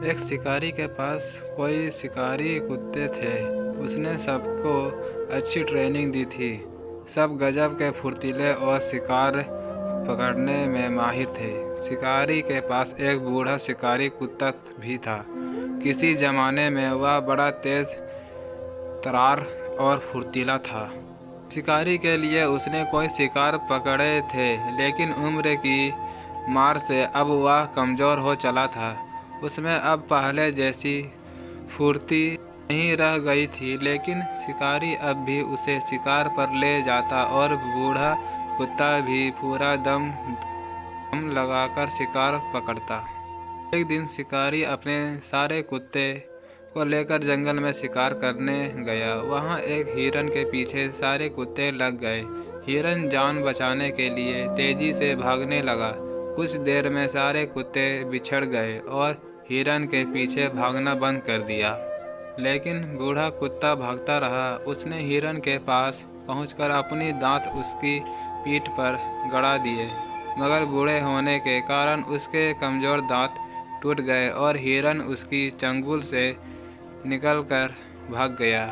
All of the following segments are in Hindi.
एक शिकारी के पास कोई शिकारी कुत्ते थे। उसने सबको अच्छी ट्रेनिंग दी थी। सब गजब के फुर्तीले और शिकार पकड़ने में माहिर थे। शिकारी के पास एक बूढ़ा शिकारी कुत्ता भी था। किसी ज़माने में वह बड़ा तेज तर्रार और फुर्तीला था। शिकारी के लिए उसने कोई शिकार पकड़े थे, लेकिन उम्र की मार से अब वह कमज़ोर हो चला था। उसमें अब पहले जैसी फुर्ती नहीं रह गई थी, लेकिन शिकारी अब भी उसे शिकार पर ले जाता और बूढ़ा कुत्ता भी पूरा दम लगाकर शिकार पकड़ता। एक दिन शिकारी अपने सारे कुत्ते को लेकर जंगल में शिकार करने गया। वहाँ एक हिरन के पीछे सारे कुत्ते लग गए। हिरन जान बचाने के लिए तेजी से भागने लगा। कुछ देर में सारे कुत्ते बिछड़ गए और हिरन के पीछे भागना बंद कर दिया। लेकिन बूढ़ा कुत्ता भागता रहा। उसने हिरन के पास पहुंचकर अपनी दांत उसकी पीठ पर गड़ा दिए, मगर बूढ़े होने के कारण उसके कमज़ोर दांत टूट गए और हिरन उसकी चंगुल से निकलकर भाग गया।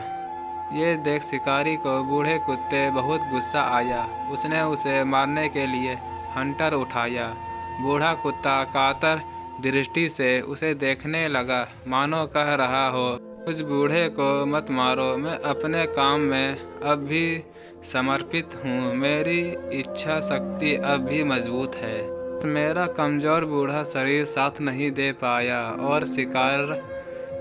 ये देख शिकारी को बूढ़े कुत्ते बहुत गुस्सा आया। उसने उसे मारने के लिए हंटर उठाया। बूढ़ा कुत्ता कातर दृष्टि से उसे देखने लगा, मानो कह रहा हो, उस बूढ़े को मत मारो, मैं अपने काम में अब भी समर्पित हूँ। मेरी इच्छा शक्ति अब भी मजबूत है। मेरा कमज़ोर बूढ़ा शरीर साथ नहीं दे पाया और शिकार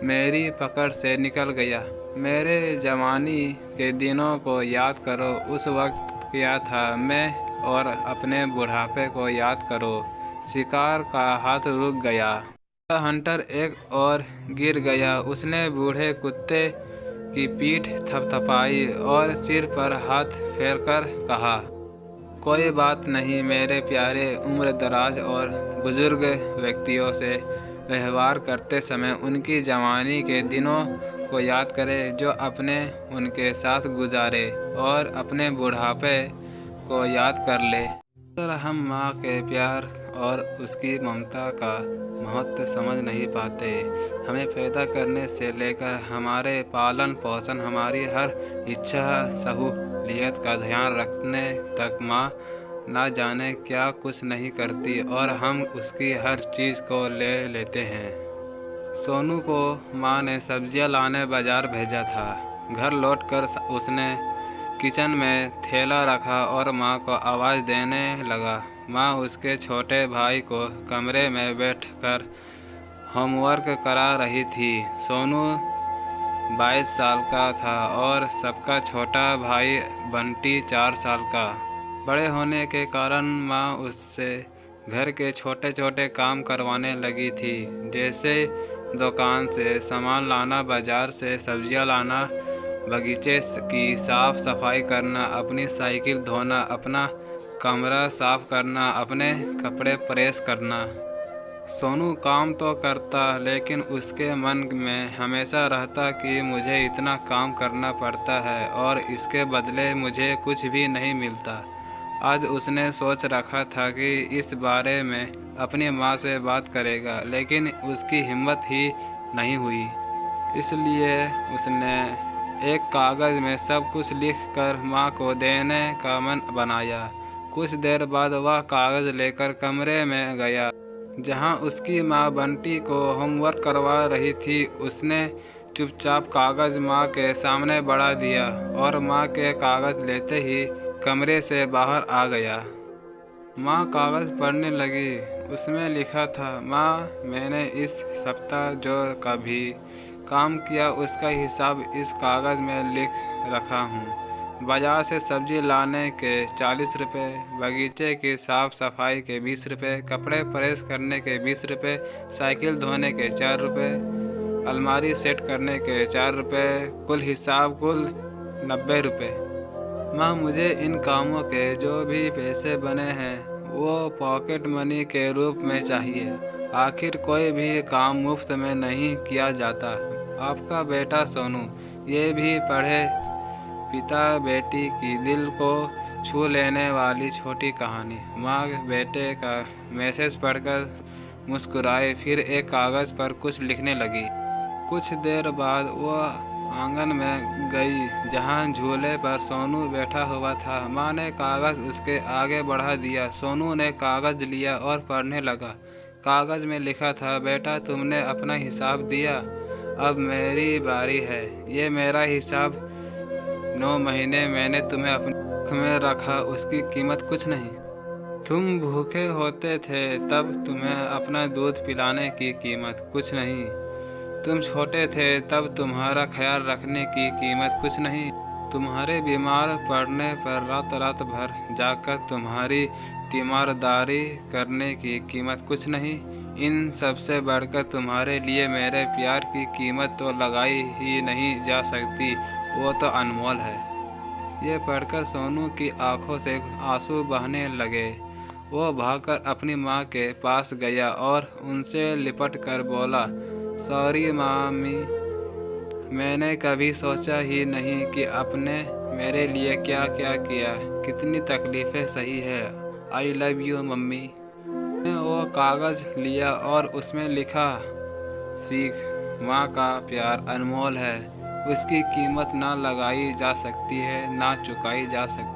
मेरी पकड़ से निकल गया। मेरे जवानी के दिनों को याद करो, उस वक्त क्या था मैं, और अपने बुढ़ापे को याद करो। शिकार का हाथ रुक गया। हंटर एक और गिर गया। उसने बूढ़े कुत्ते की पीठ थपथपाई और सिर पर हाथ फेरकर कहा, कोई बात नहीं मेरे प्यारे। उम्र दराज और बुजुर्ग व्यक्तियों से व्यवहार करते समय उनकी जवानी के दिनों को याद करें जो अपने उनके साथ गुजारे, और अपने बुढ़ापे को याद कर ले। अगर हम माँ के प्यार और उसकी ममता का महत्व समझ नहीं पाते, हमें पैदा करने से लेकर हमारे पालन पोषण, हमारी हर इच्छा सहूलियत का ध्यान रखने तक माँ ना जाने क्या कुछ नहीं करती, और हम उसकी हर चीज़ को ले लेते हैं। सोनू को माँ ने सब्जियां लाने बाज़ार भेजा था। घर लौटकर उसने किचन में थैला रखा और माँ को आवाज़ देने लगा। माँ उसके छोटे भाई को कमरे में बैठकर होमवर्क करा रही थी। सोनू 22 साल का था और सबका छोटा भाई बंटी 4 साल का। बड़े होने के कारण माँ उससे घर के छोटे छोटे काम करवाने लगी थी, जैसे दुकान से सामान लाना, बाज़ार से सब्जियां लाना, बगीचे की साफ़ सफाई करना, अपनी साइकिल धोना, अपना कमरा साफ़ करना, अपने कपड़े प्रेस करना। सोनू काम तो करता, लेकिन उसके मन में हमेशा रहता कि मुझे इतना काम करना पड़ता है और इसके बदले मुझे कुछ भी नहीं मिलता। आज उसने सोच रखा था कि इस बारे में अपनी माँ से बात करेगा, लेकिन उसकी हिम्मत ही नहीं हुई। इसलिए उसने एक कागज़ में सब कुछ लिखकर माँ को देने का मन बनाया। कुछ देर बाद वह कागज़ लेकर कमरे में गया जहाँ उसकी माँ बंटी को होमवर्क करवा रही थी। उसने चुपचाप कागज़ माँ के सामने बढ़ा दिया और माँ के कागज़ लेते ही कमरे से बाहर आ गया। माँ कागज़ पढ़ने लगी। उसमें लिखा था, माँ मैंने इस सप्ताह जो कभी काम किया उसका हिसाब इस कागज़ में लिख रखा हूँ। बाज़ार से सब्ज़ी लाने के 40 रुपये, बगीचे की साफ़ सफाई के 20 रुपये, कपड़े प्रेस करने के 20 रुपये, साइकिल धोने के 4 रुपये, अलमारी सेट करने के 4 रुपये, कुल हिसाब कुल 90 रुपये। माँ मुझे इन कामों के जो भी पैसे बने हैं वो पॉकेट मनी के रूप में चाहिए। आखिर कोई भी काम मुफ्त में नहीं किया जाता। आपका बेटा सोनू। ये भी पढ़े पिता बेटी की दिल को छू लेने वाली छोटी कहानी। माँ बेटे का मैसेज पढ़कर मुस्कुराई, फिर एक कागज़ पर कुछ लिखने लगी। कुछ देर बाद वह आंगन में गई जहाँ झूले पर सोनू बैठा हुआ था। माँ ने कागज़ उसके आगे बढ़ा दिया। सोनू ने कागज़ लिया और पढ़ने लगा। कागज़ में लिखा था, बेटा तुमने अपना हिसाब दिया, अब मेरी बारी है। ये मेरा हिसाब, 9 महीने मैंने तुम्हें अपने आँख में रखा, उसकी कीमत कुछ नहीं। तुम भूखे होते थे तब तुम्हें अपना दूध पिलाने की कीमत कुछ नहीं। तुम छोटे थे तब तुम्हारा ख्याल रखने की कीमत कुछ नहीं। तुम्हारे बीमार पड़ने पर रात रात भर जाकर तुम्हारी तीमारदारी करने की कीमत कुछ नहीं। इन सबसे बढ़कर तुम्हारे लिए मेरे प्यार की कीमत तो लगाई ही नहीं जा सकती, वो तो अनमोल है। ये पढ़कर सोनू की आंखों से आंसू बहने लगे। वो भागकर अपनी माँ के पास गया और उनसे लिपट कर बोला, सॉरी मामी, मैंने कभी सोचा ही नहीं कि आपने मेरे लिए क्या क्या किया, कितनी तकलीफ़ें सही है। I love you mummy. मैंने वो कागज़ लिया और उसमें लिखा, सीख, माँ का प्यार अनमोल है, उसकी कीमत ना लगाई जा सकती है, ना चुकाई जा सकती।